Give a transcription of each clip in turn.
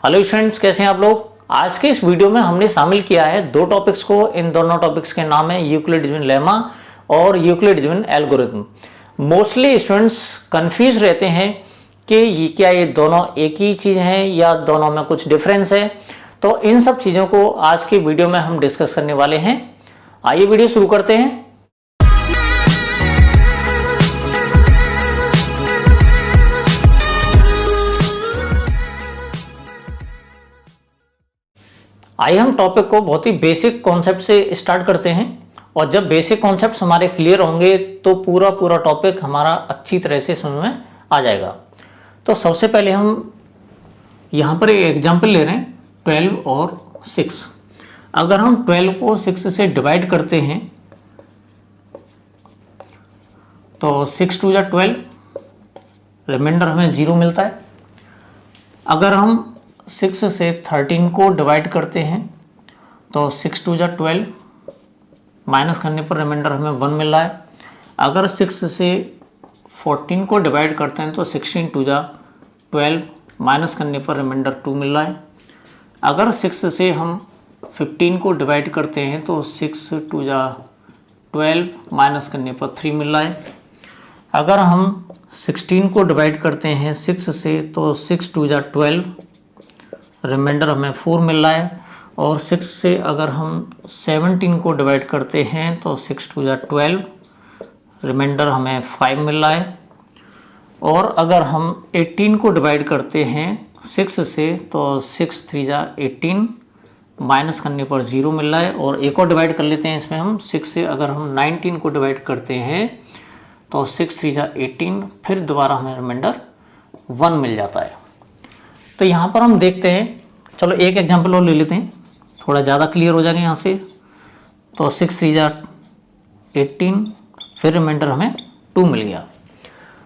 Hello students, कैसे हैं आप लोग। आज के इस वीडियो में हमने शामिल किया है दो टॉपिक्स को। इन दोनों टॉपिक्स के नाम है यूक्लिड डिवीजन लेमा और Euclid division algorithm. Mostly students confuse रहते हैं कि ये दोनों एक ही चीज़ हैं या दोनों में कुछ डिफरेंस है। तो इन सब चीज़ों को आज की वीडियो में हम डिस्कस करने वाले हैं। आइए वीडियो शुरू करते हैं। आइए हम टॉपिक को बहुत ही बेसिक कॉन्सेप्ट से स्टार्ट करते हैं, और जब बेसिक कॉन्सेप्ट्स हमारे क्लियर होंगे तो पूरा टॉपिक हमारा अच्छी तरह से समझ में आ जाएगा। तो सबसे पहले हम यहाँ पर एक एग्जांपल ले रहे हैं 12 और 6। अगर हम 12 को 6 से डिवाइड करते हैं तो 6 2 जा 12, रिमाइंडर हमें 0 मिलता है। अगर हम 6 से 13 को डिवाइड करते हैं तो 6 2 जा 12, माइनस करने पर रिमाइंडर हमें 1 मिल रहा है। अगर 6 से 14 को डिवाइड करते हैं तो 16 2 जा 12, माइनस करने पर रिमाइंडर 2 मिल रहा है। अगर 6 से हम 15 को डिवाइड करते हैं तो 6 2 जा 12, माइनस करने पर 3 मिल रहा है। अगर हम 16 को डिवाइड करते हैं 6 से तो 6 2 जा 12, रिमाइंडर हमें 4 मिल रहा है। और 6 से अगर हम 17 को डिवाइड करते हैं तो 6 2 जा 12, रिमाइंडर हमें 5 मिल रहा है। और अगर हम 18 को डिवाइड करते हैं 6 से तो 6 3 जा 18, माइनस करने पर 0 मिल रहा है। और एक और डिवाइड कर लेते हैं इसमें हम 6 से अगर हम 19 को डिवाइड करते हैं तो 6 3 जा 18, फिर दोबारा हमें रिमाइंडर 1 मिल जाता है। तो यहाँ पर हम देखते हैं, चलो एक एग्जांपल और ले लेते हैं, थोड़ा ज़्यादा क्लियर हो जाएगा यहाँ से। तो 6 3 जा 18, फिर रिमाइंडर हमें 2 मिल गया।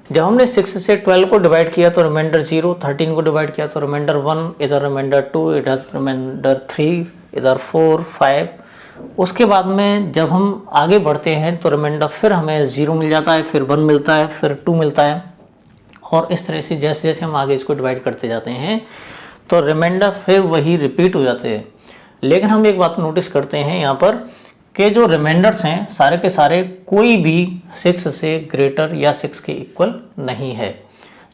जब हमने 6 से 12 को डिवाइड किया तो रिमाइंडर 0, 13 को डिवाइड किया तो रिमाइंडर 1, इधर रिमाइंडर 2, इधर रिमाइंडर 3, इधर 4 5। उसके बाद में जब हम आगे बढ़ते हैं तो रिमाइंडर फिर हमें 0 मिल जाता है, फिर 1 मिलता है, फिर 2 मिलता है। और इस तरह से जैसे जैसे हम आगे इसको डिवाइड करते जाते हैं तो रिमाइंडर फिर वही रिपीट हो जाते हैं। लेकिन हम एक बात नोटिस करते हैं यहाँ पर कि जो रिमाइंडर्स हैं सारे के सारे कोई भी 6 से ग्रेटर या 6 के इक्वल नहीं है।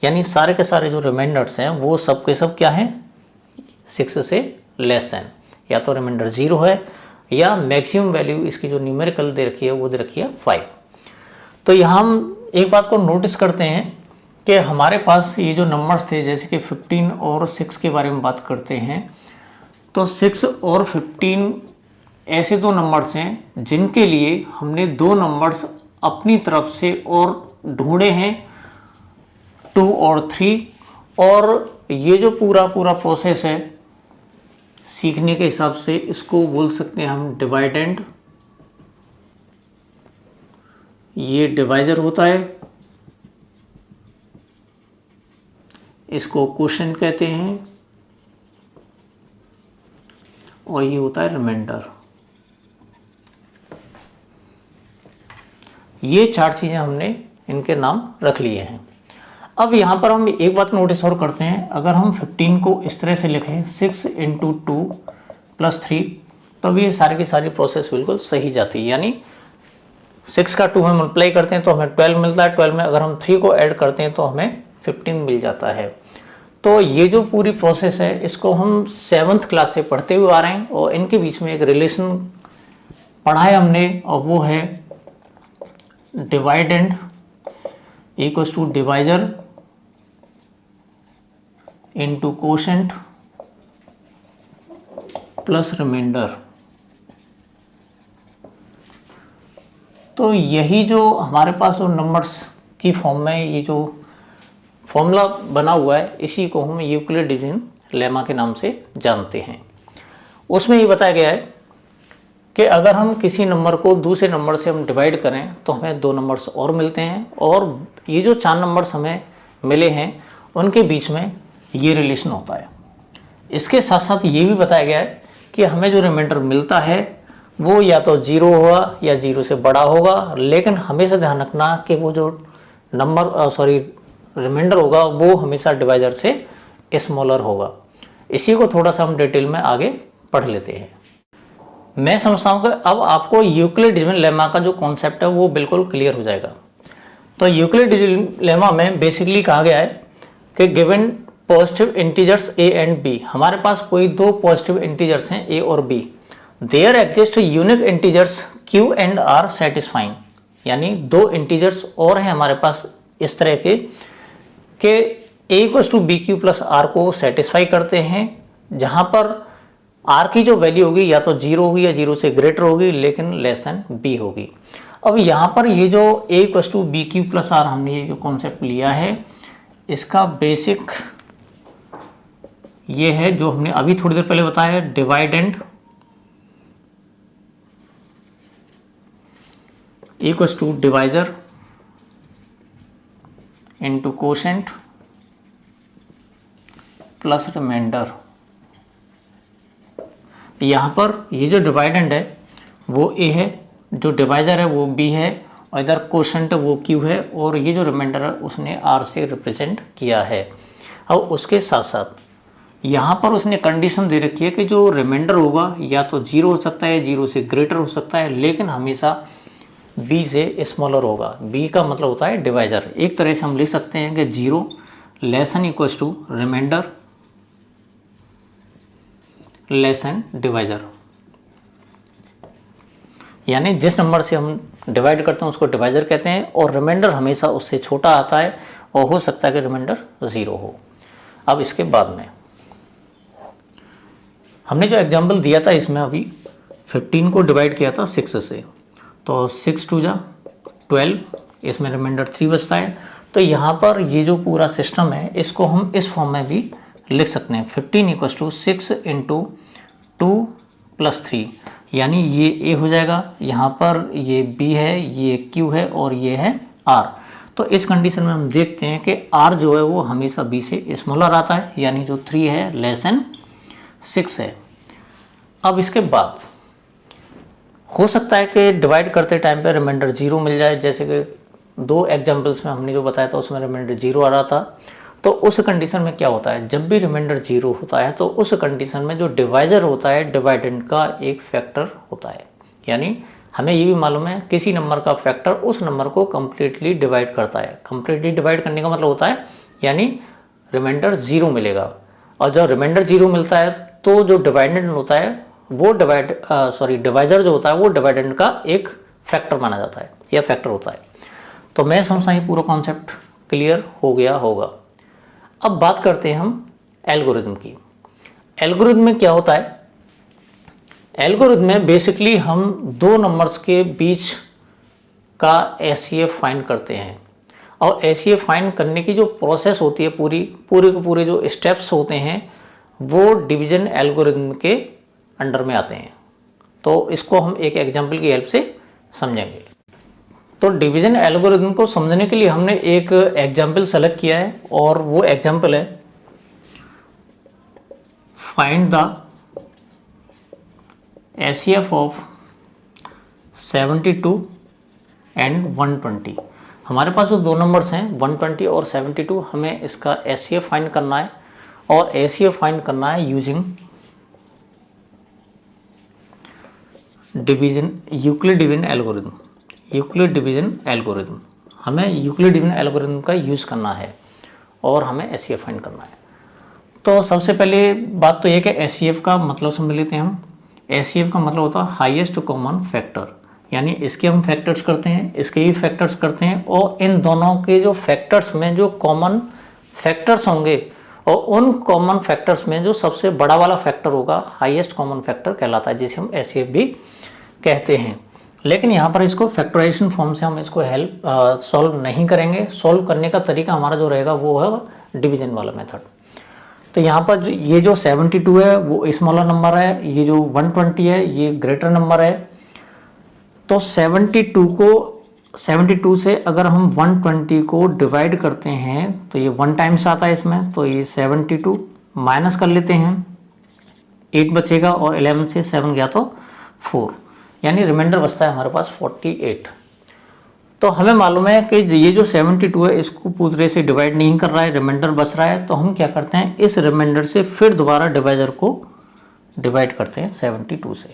यानी सारे के सारे जो रिमाइंडर्स हैं वो सब के सब क्या हैं, 6 से लेस हैं। या तो रिमाइंडर 0 है या मैक्सिमम वैल्यू इसकी जो न्यूमेरिकल दे रखी है वो दे रखी है 5। तो यहाँ हम एक बात को नोटिस करते हैं कि हमारे पास ये जो नंबर्स थे, जैसे कि 15 और 6 के बारे में बात करते हैं, तो 6 और 15 ऐसे दो नंबर्स हैं जिनके लिए हमने दो नंबर्स अपनी तरफ से और ढूंढे हैं, 2 और 3। और ये जो पूरा प्रोसेस है सीखने के हिसाब से इसको बोल सकते हैं हम डिवाइडेंड। ये डिवाइजर होता है, इसको क्वोशिएंट कहते हैं, और ये होता है रिमाइंडर। ये 4 चीजें हमने इनके नाम रख लिए हैं। अब यहाँ पर हम एक बात नोटिस और करते हैं, अगर हम 15 को इस तरह से लिखें 6 × 2 + 3, तब ये सारी की सारी प्रोसेस बिल्कुल सही जाती है। यानी 6 का 2 में मल्टीप्लाई करते हैं तो हमें 12 मिलता है, 12 में अगर हम 3 को ऐड करते हैं तो हमें 15 मिल जाता है। तो ये जो पूरी प्रोसेस है इसको हम 7th क्लास से पढ़ते हुए आ रहे हैं, और इनके बीच में एक रिलेशन पढ़ा है हमने, और वो है dividend equals to divisor into quotient plus remainder. तो यही जो हमारे पास वो नंबर्स की फॉर्म में ये जो फॉर्मूला बना हुआ है इसी को हम यूक्लिड डिवीजन लेमा के नाम से जानते हैं। उसमें ये बताया गया है कि अगर हम किसी नंबर को दूसरे नंबर से हम डिवाइड करें तो हमें 2 नंबर्स और मिलते हैं, और ये जो 4 नंबर्स हमें मिले हैं उनके बीच में ये रिलेशन होता है। इसके साथ साथ ये भी बताया गया है कि हमें जो रिमाइंडर मिलता है वो या तो 0 होगा या 0 से बड़ा होगा, लेकिन हमेशा ध्यान रखना कि वो जो नंबर रिमाइंडर होगा वो हमेशा डिवाइजर से स्मॉलर होगा। इसी को थोड़ा सा हम डिटेल में आगे पढ़ लेते हैं। मैं समझता हूँ कि अब आपको यूक्लिड डिवीजन लेमा का जो कॉन्सेप्ट है वो बिल्कुल क्लियर हो जाएगा। तो यूक्लिड डिवीजन लेमा में बेसिकली कहा गया है कि given positive integers a and b, हमारे पास कोई दो पॉजिटिव इंटीजर्स हैं a और b, there exist unique integers q and r satisfying, यानी दो इंटीजर्स और हैं हमारे पास इस तरह के a equals to B Q plus R को सेटिस्फाई करते हैं, जहां पर r की जो वैल्यू होगी या तो 0 होगी या 0 से ग्रेटर होगी लेकिन लेस देन b होगी। अब यहाँ पर ये जो a equals to B Q plus R हमने ये जो कॉन्सेप्ट लिया है, इसका बेसिक ये है जो हमने अभी थोड़ी देर पहले बताया, dividend equals to divisor into quotient plus remainder. यहाँ पर ये जो डिवाइडेंड है वो a है, जो डिवाइजर है वो b है, और इधर कोशेंट वो q है, और ये जो रिमाइंडर है उसने r से रिप्रेजेंट किया है। अब उसके साथ साथ यहाँ पर उसने कंडीशन दे रखी है कि जो रिमाइंडर होगा या तो 0 हो सकता है, 0 से ग्रेटर हो सकता है, लेकिन हमेशा b से स्मॉलर होगा। b का मतलब होता है डिवाइजर। एक तरह से हम लिख सकते हैं कि 0 less than equals to remainder less than divisor, यानी जिस नंबर से हम डिवाइड करते हैं उसको डिवाइजर कहते हैं, और रिमाइंडर हमेशा उससे छोटा आता है, और हो सकता है कि रिमाइंडर 0 हो। अब इसके बाद में हमने जो एग्जाम्पल दिया था इसमें अभी 15 को डिवाइड किया था 6 से, तो 6 टू जा 12, इसमें रिमाइंडर 3 बचता है। तो यहाँ पर ये जो पूरा सिस्टम है इसको हम इस फॉर्म में भी लिख सकते हैं, 15 इक्वल्स टू 6 इंटू 2 प्लस 3, यानी ये a हो जाएगा, यहाँ पर ये b है, ये q है, और ये है r। तो इस कंडीशन में हम देखते हैं कि r जो है वो हमेशा b से स्मॉलर आता है, यानी जो 3 है लेस देन 6 है। अब इसके बाद हो सकता है कि डिवाइड करते टाइम पे रिमाइंडर 0 मिल जाए, जैसे कि दो एग्जांपल्स में हमने जो बताया था उसमें रिमाइंडर 0 आ रहा था। तो उस कंडीशन में क्या होता है, जब भी रिमाइंडर 0 होता है तो उस कंडीशन में जो डिवाइजर होता है डिवाइडेंड का एक फैक्टर होता है, यानी हमें ये भी मालूम है किसी नंबर का फैक्टर उस नंबर को कम्प्लीटली डिवाइड करता है। कम्प्लीटली डिवाइड करने का मतलब होता है यानी रिमाइंडर 0 मिलेगा, और जब रिमाइंडर 0 मिलता है तो जो डिवाइडेंड होता है वो डिवाइजर जो होता है वो डिवाइडेंड का एक फैक्टर माना जाता है या फैक्टर होता है। तो मैं समझता हूँ पूरा कॉन्सेप्ट क्लियर हो गया होगा। अब बात करते हैं हम एल्गोरिथम की। एल्गोरिथम में क्या होता है, एल्गोरिथम में बेसिकली हम दो नंबर्स के बीच का एचसीएफ फाइंड करते हैं, और एचसीएफ फाइंड करने की जो प्रोसेस होती है पूरे जो स्टेप्स होते हैं वो डिवीजन एल्गोरिथम के अंडर में आते हैं। तो इसको हम एक एग्जांपल की हेल्प से समझेंगे। तो डिवीजन एल्गोरिथम को समझने के लिए हमने एक एग्जांपल सेलेक्ट किया है, और वो एग्जांपल है find the HCF of 72 and 120। हमारे पास जो दो नंबर्स हैं 120 और 72, हमें इसका एचसीएफ फाइंड करना है, और एचसीएफ फाइंड करना है using division Euclid division algorithm. Euclid division algorithm, हमें यूक्लिड डिवीजन एल्गोरिथम का यूज़ करना है और हमें एचसीएफ फाइंड करना है। तो सबसे पहले बात तो ये कि एचसीएफ का मतलब समझ लेते हैं हम। एचसीएफ का मतलब होता है हाईएस्ट कॉमन फैक्टर, यानी इसके हम फैक्टर्स करते हैं, इसके भी फैक्टर्स करते हैं, और इन दोनों के जो फैक्टर्स में जो कॉमन फैक्टर्स होंगे और उन कॉमन फैक्टर्स में जो सबसे बड़ा वाला फैक्टर होगा हाईएस्ट कॉमन फैक्टर कहलाता है, जिसे हम एचसीएफ भी कहते हैं। लेकिन यहाँ पर इसको फैक्टराइजेशन फॉर्म से हम इसको सॉल्व नहीं करेंगे। सॉल्व करने का तरीका हमारा जो रहेगा वो है डिवीजन वाला मेथड। तो यहाँ पर ये जो 72 है वो स्मॉलर नंबर है, ये जो 120 है ये ग्रेटर नंबर है। तो 72 से अगर हम 120 को डिवाइड करते हैं तो ये 1 टाइम्स आता है इसमें, तो ये 72 माइनस कर लेते हैं, 8 बचेगा, और 11 से 7 गया तो 4, यानी रिमाइंडर बचता है हमारे पास 48। तो हमें मालूम है कि ये जो 72 है इसको पूरी तरह से डिवाइड नहीं कर रहा है, रिमाइंडर बच रहा है। तो हम क्या करते हैं, इस रिमाइंडर से फिर दोबारा डिवाइजर को डिवाइड करते हैं 72 से।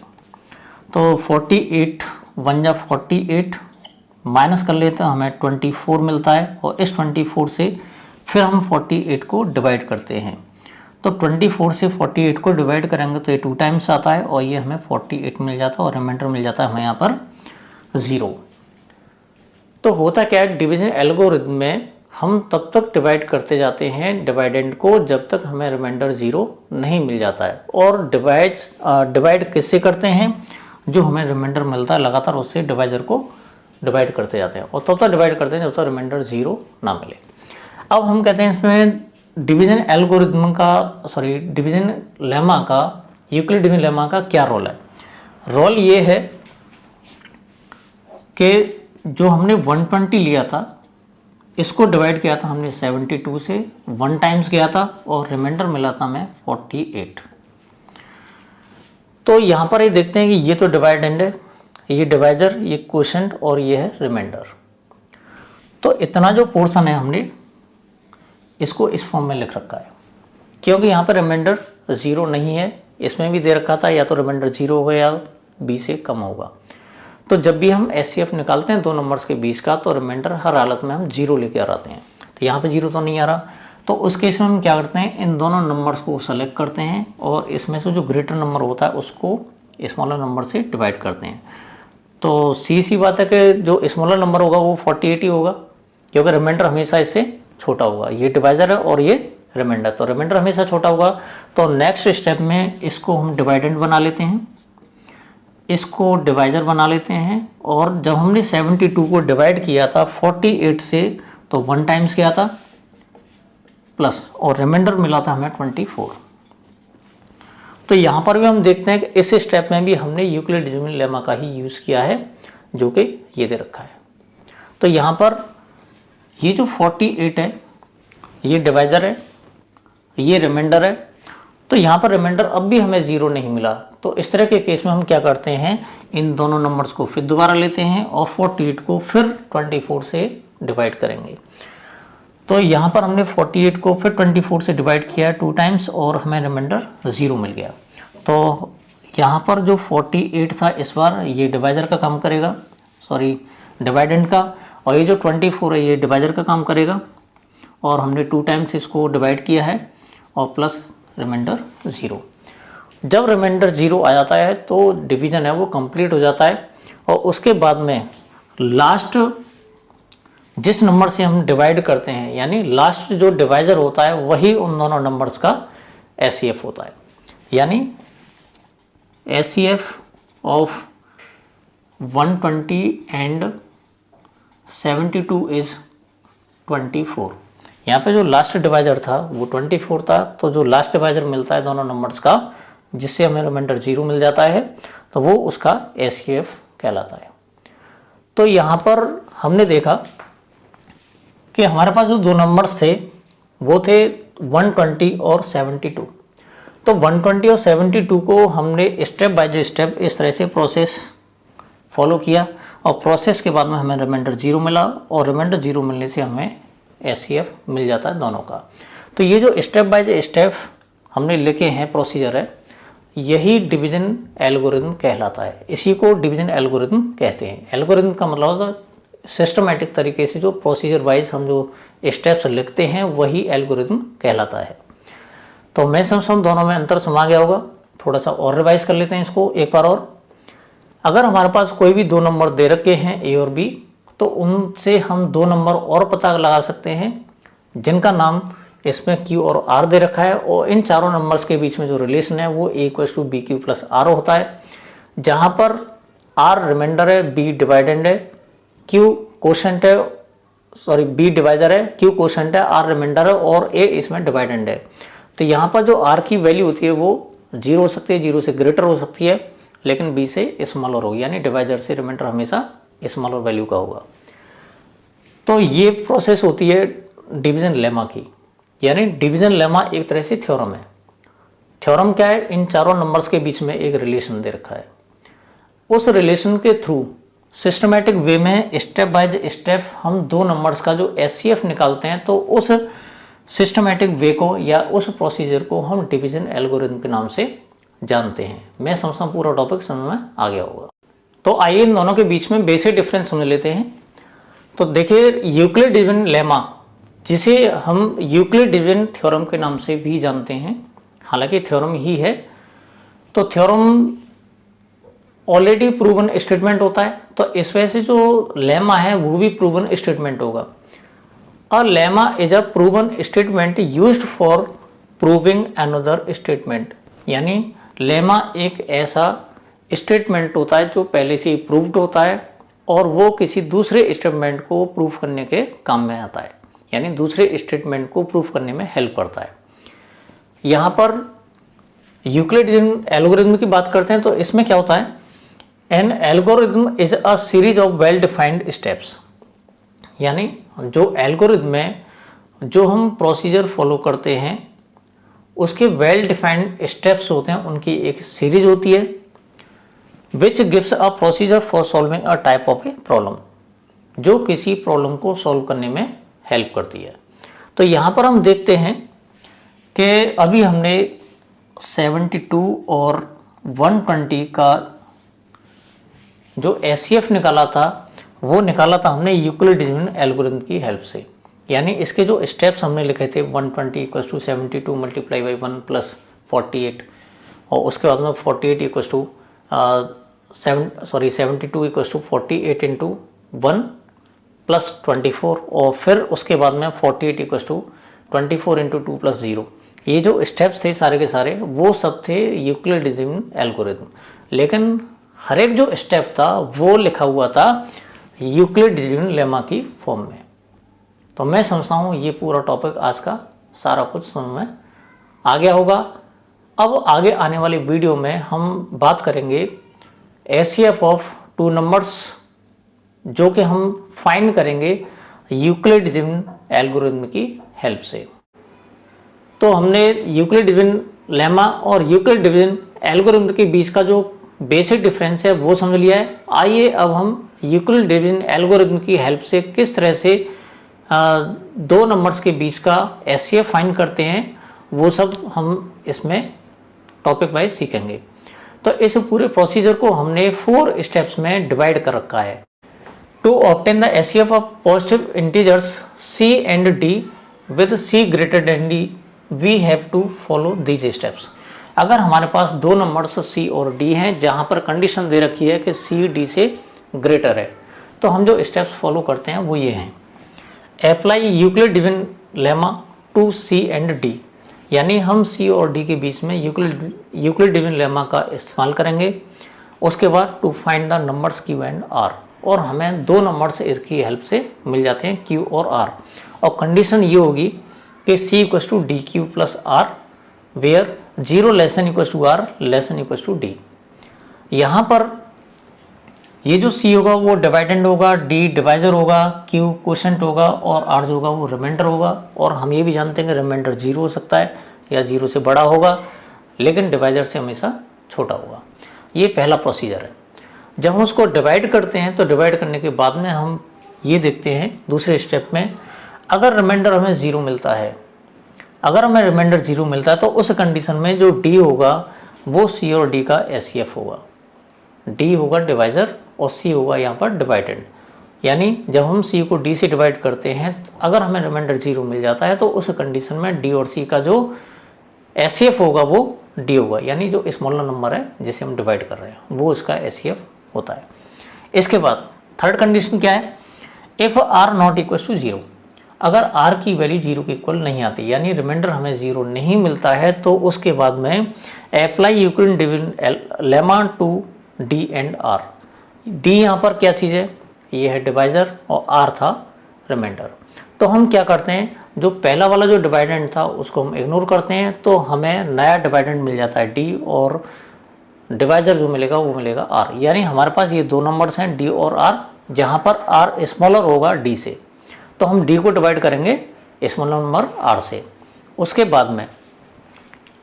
तो 48 1 जा 48 माइनस कर लेते हैं, हमें 24 मिलता है। और इस 24 से फिर हम 48 को डिवाइड करते हैं। तो 24 से 48 को डिवाइड करेंगे तो ये 2 टाइम्स आता है और ये हमें 48 मिल जाता है और रिमाइंडर मिल जाता है हमें यहाँ पर 0। तो होता क्या है, डिवीजन एल्गोरिथम में हम तब तक डिवाइड करते जाते हैं डिवाइडेंड को जब तक हमें रिमाइंडर 0 नहीं मिल जाता है। और डिवाइड किससे करते हैं, जो हमें रिमाइंडर मिलता है लगातार उससे डिवाइजर को डिवाइड करते जाते हैं और तब तक डिवाइड करते हैं जब तक रिमाइंडर 0 ना मिले। अब हम कहते हैं इसमें डिवीजन लेमा का, यूक्लिड डिवीजन लेमा का क्या रोल है। रोल ये है कि जो हमने 120 लिया था इसको डिवाइड किया था हमने 72 से, 1 टाइम्स गया था और रिमाइंडर मिला था हमें 48। तो यहाँ पर ये देखते हैं कि ये तो डिवाइडेंड है, ये डिवाइजर, ये क्वोशेंट और ये है रिमाइंडर। तो इतना जो पोर्शन है हमने इसको इस फॉर्म में लिख रखा है, क्योंकि यहाँ पर रिमाइंडर 0 नहीं है। इसमें भी दे रखा था या तो रिमाइंडर 0 होगा या b से कम होगा। तो जब भी हम SCF निकालते हैं दो नंबर्स के बीच का, तो रिमाइंडर हर हालत में हम 0 लेके आ आते हैं। तो यहाँ पे 0 तो नहीं आ रहा, तो उस केस में हम क्या करते हैं, इन दोनों नंबर्स को सेलेक्ट करते हैं और इसमें से जो ग्रेटर नंबर होता है उसको स्मॉलर नंबर से डिवाइड करते हैं। तो सी बात है कि जो स्मॉलर नंबर होगा वो 48 ही होगा, क्योंकि रिमाइंडर हमेशा इससे छोटा होगा। ये डिवाइजर है और ये रिमाइंडर, तो रिमाइंडर हमेशा छोटा होगा। तो नेक्स्ट स्टेप में इसको हम डिवाइडेंड बना लेते हैं, इसको डिवाइजर बना लेते हैं। और जब हमने 72 को डिवाइड किया था 48 से, तो 1 टाइम्स किया था प्लस और रिमाइंडर मिला था हमें 24। तो यहाँ पर भी हम देखते हैं कि इस स्टेप में भी हमने यूक्लिड डिवीजन लेमा का ही यूज़ किया है, जो कि ये दे रखा है। तो यहाँ पर ये जो 48 है ये डिवाइजर है, ये रिमाइंडर है। तो यहाँ पर रिमाइंडर अब भी हमें 0 नहीं मिला। तो इस तरह के केस में हम क्या करते हैं, इन दोनों नंबर्स को फिर दोबारा लेते हैं और 48 को फिर 24 से डिवाइड करेंगे। तो यहाँ पर हमने 48 को फिर 24 से डिवाइड किया 2 टाइम्स और हमें रिमाइंडर 0 मिल गया। तो यहाँ पर जो 48 था इस बार ये डिवाइजर का काम करेगा, सॉरी डिवाइडेंड का, और ये जो 24 है ये डिवाइजर का काम करेगा। और हमने 2 टाइम्स इसको डिवाइड किया है और प्लस रिमाइंडर 0। जब रिमाइंडर 0 आ जाता है तो डिवीजन है वो कंप्लीट हो जाता है। और उसके बाद में लास्ट जिस नंबर से हम डिवाइड करते हैं, यानी लास्ट जो डिवाइजर होता है वही उन दोनों नंबर्स का SCF होता है। यानी SCF ऑफ 120 एंड 72 इज 24। यहाँ पे जो लास्ट डिवाइजर था वो 24 था, तो जो लास्ट डिवाइजर मिलता है दोनों नंबर्स का जिससे हमें रिमाइंडर 0 मिल जाता है, तो वो उसका SCF कहलाता है। तो यहाँ पर हमने देखा कि हमारे पास जो दो नंबर्स थे वो थे 120 और 72। तो 120 और 72 को हमने स्टेप बाय स्टेप इस तरह से प्रोसेस फॉलो किया और प्रोसेस के बाद में हमें रिमाइंडर 0 मिला और रिमाइंडर 0 मिलने से हमें SCF मिल जाता है दोनों का। तो ये जो स्टेप बाय स्टेप हमने लिखे हैं प्रोसीजर है, यही डिवीजन एल्गोरिथम कहलाता है। इसी को डिवीजन एल्गोरिथम कहते हैं। एल्गोरिथम का मतलब होगा सिस्टमैटिक तरीके से जो प्रोसीजर वाइज हम जो स्टेप्स लिखते हैं वही एल्गोरिथम कहलाता है। तो मैं समझता हूँ दोनों में अंतर समा गया होगा। थोड़ा सा और रिवाइज कर लेते हैं इसको एक बार और। अगर हमारे पास कोई भी दो नंबर दे रखे हैं A और B, तो उनसे हम दो नंबर और पता लगा सकते हैं जिनका नाम इसमें Q और R दे रखा है, और इन चारों नंबर्स के बीच में जो रिलेशन है वो A = BQ + R होता है, जहाँ पर R रिमाइंडर है, B डिवाइडेंड है, Q क्वोशेंट है, सॉरी B डिवाइजर है, Q क्वोशेंट है, R रिमाइंडर है और A इसमें डिवाइडेंड है। तो यहाँ पर जो R की वैल्यू होती है वो 0 हो सकती है, 0 से ग्रेटर हो सकती है, लेकिन B से स्मॉलर होगी, यानी डिवाइजर से रिमाइंडर हमेशा स्मॉलर वैल्यू का होगा। तो ये प्रोसेस होती है डिवीजन लेमा की, यानी डिवीजन लेमा एक तरह से थ्योरम है। थ्योरम क्या है? इन चारों नंबर्स के बीच में एक रिलेशन दे रखा है, उस रिलेशन के थ्रू सिस्टमेटिक वे में स्टेप बाय स्टेप हम दो नंबर्स का जो एचसीएफ निकालते हैं, तो उस सिस्टमेटिक वे को या उस प्रोसीजर को हम डिवीजन एल्गोरिथम के नाम से जानते हैं। मैं समझता हूँ पूरा टॉपिक समझ में आ गया होगा। तो आइए इन दोनों के बीच में बेसिक डिफरेंस समझ लेते हैं। तो देखिए, यूक्लिड डिवीजन लेमा, जिसे हम यूक्लिड डिवीजन थ्योरम के नाम से भी जानते हैं, हालांकि थ्योरम ही है, तो थ्योरम ऑलरेडी प्रूवन स्टेटमेंट होता है, तो इस वजह से जो लेमा है वो भी प्रूवन स्टेटमेंट होगा। A lemma is a proven statement used for proving another statement, यानी लेमा एक ऐसा स्टेटमेंट होता है जो पहले से ही प्रूव्ड होता है और वो किसी दूसरे स्टेटमेंट को प्रूव करने के काम में आता है, यानी दूसरे स्टेटमेंट को प्रूव करने में हेल्प करता है। यहाँ पर यूक्लिडियन एल्गोरिथम की बात करते हैं, तो इसमें क्या होता है, an algorithm is a series of well defined steps, यानी जो एल्गोरिथम में जो हम प्रोसीजर फॉलो करते हैं उसके वेल डिफाइंड स्टेप्स होते हैं, उनकी एक सीरीज होती है, which gives a procedure for solving a type of a problem, जो किसी प्रॉब्लम को सॉल्व करने में हेल्प करती है। तो यहाँ पर हम देखते हैं कि अभी हमने 72 और 120 का जो एचसीएफ निकाला था वो निकाला था हमने यूक्लिड डिवीजन एल्गोरिथम की हेल्प से, यानी इसके जो स्टेप्स हमने लिखे थे 120 equal to 72 multiply by 1 plus 48, और उसके बाद में 48 equal to 72 equal to 48 into 1 plus 24, और फिर उसके बाद में 48 इक्वल टू 24 इंटू 2 प्लस 0। ये जो स्टेप्स थे सारे के सारे वो सब थे यूक्लिड डिवीजन एल्गोरिथम, लेकिन हर एक जो स्टेप था वो लिखा हुआ था यूक्लिड डिवीजन लेमा की फॉर्म में। तो मैं समझता हूँ ये पूरा टॉपिक आज का सारा कुछ समझ में आ गया होगा। अब आगे आने वाली वीडियो में हम बात करेंगे एचसीएफ ऑफ टू नंबर्स, जो कि हम फाइंड करेंगे यूक्लिड डिवीजन एल्गोरिथम की हेल्प से। तो हमने यूक्लिड डिवीजन लेमा और यूक्लिड डिवीजन एल्गोरिथम के बीच का जो बेसिक डिफरेंस है वो समझ लिया है। आइए अब हम यूक्लिड डिवीजन एल्गोरिथम की हेल्प से किस तरह से दो नंबर्स के बीच का एचसीएफ फाइंड करते हैं वो सब हम इसमें टॉपिक वाइज सीखेंगे। तो इस पूरे प्रोसीजर को हमने 4 स्टेप्स में डिवाइड कर रखा है। To obtain the HCF of positive integers c and d with c greater than d we have to follow these steps. अगर हमारे पास दो नंबर्स c और d हैं जहां पर कंडीशन दे रखी है कि c d से ग्रेटर है, तो हम जो स्टेप्स फॉलो करते हैं वो ये हैं। Apply Euclid division lemma to c and d, यानी हम c और d के बीच में यूक्लिड डिवीजन लेमा का इस्तेमाल करेंगे। उसके बाद to find the numbers q and r, और हमें दो नंबर्स इसकी हेल्प से मिल जाते हैं q और r, और कंडीशन ये होगी कि c equal to D Q plus r where 0 less than equal to r less than equal to d। यहाँ पर ये जो c होगा वो डिवाइडेंड होगा, d डिवाइजर होगा, q क्वोशेंट होगा और r जो होगा वो रिमाइंडर होगा। और हम ये भी जानते हैं कि रिमाइंडर 0 हो सकता है या 0 से बड़ा होगा, लेकिन डिवाइजर से हमेशा छोटा होगा। ये पहला प्रोसीजर है। जब हम उसको डिवाइड करते हैं तो डिवाइड करने के बाद में हम ये देखते हैं दूसरे स्टेप में, अगर रिमाइंडर हमें 0 मिलता है, अगर हमें रिमाइंडर 0 मिलता है तो उस कंडीशन में जो d होगा वो c और d का एचसीएफ होगा। d होगा डिवाइजर और c होगा यहाँ पर डिवाइडेंड, यानी जब हम c को d से डिवाइड करते हैं, अगर हमें रिमाइंडर 0 मिल जाता है तो उस कंडीशन में d और c का जो एचसीएफ होगा वो d होगा, यानी जो स्मॉलर नंबर है जिसे हम डिवाइड कर रहे हैं वो उसका एचसीएफ होता है। इसके बाद थर्ड कंडीशन क्या है, if r not equal to 0, अगर r की वैल्यू 0 के इक्वल नहीं आती, यानी रिमाइंडर हमें 0 नहीं मिलता है, तो उसके बाद में apply Euclid division lemma to d and r। d यहाँ पर क्या चीज़ है, ये है डिवाइजर और r था रिमाइंडर। तो हम क्या करते हैं, जो पहला वाला जो डिवाइडेंड था उसको हम इग्नोर करते हैं, तो हमें नया डिवाइडेंड मिल जाता है d, और डिवाइजर जो मिलेगा वो मिलेगा r। यानी हमारे पास ये दो नंबर्स हैं d और r, जहाँ पर r स्मॉलर होगा d से, तो हम d को डिवाइड करेंगे स्मॉलर नंबर r से। उसके बाद में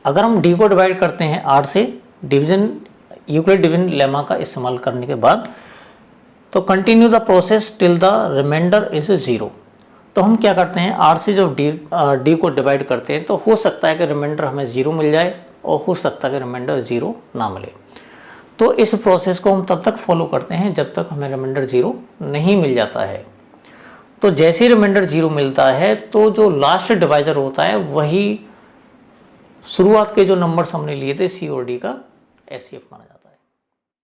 अगर हम d को डिवाइड करते हैं r से, डिवीजन यूक्लिड डिवीजन लेमा का इस्तेमाल करने के बाद तो continue the process till the remainder is 0। तो हम क्या करते हैं, आर से जब डी को डिवाइड करते हैं तो हो सकता है कि रिमाइंडर हमें 0 मिल जाए और हो सकता है कि रिमाइंडर 0 ना मिले। तो इस प्रोसेस को हम तब तक फॉलो करते हैं जब तक हमें रिमाइंडर 0 नहीं मिल जाता है। तो जैसे ही रिमाइंडर 0 मिलता है तो जो लास्ट डिवाइजर होता है वही शुरुआत के जो नंबर्स हमने लिए थे सी और डी का एचसीएफ माना जाता है।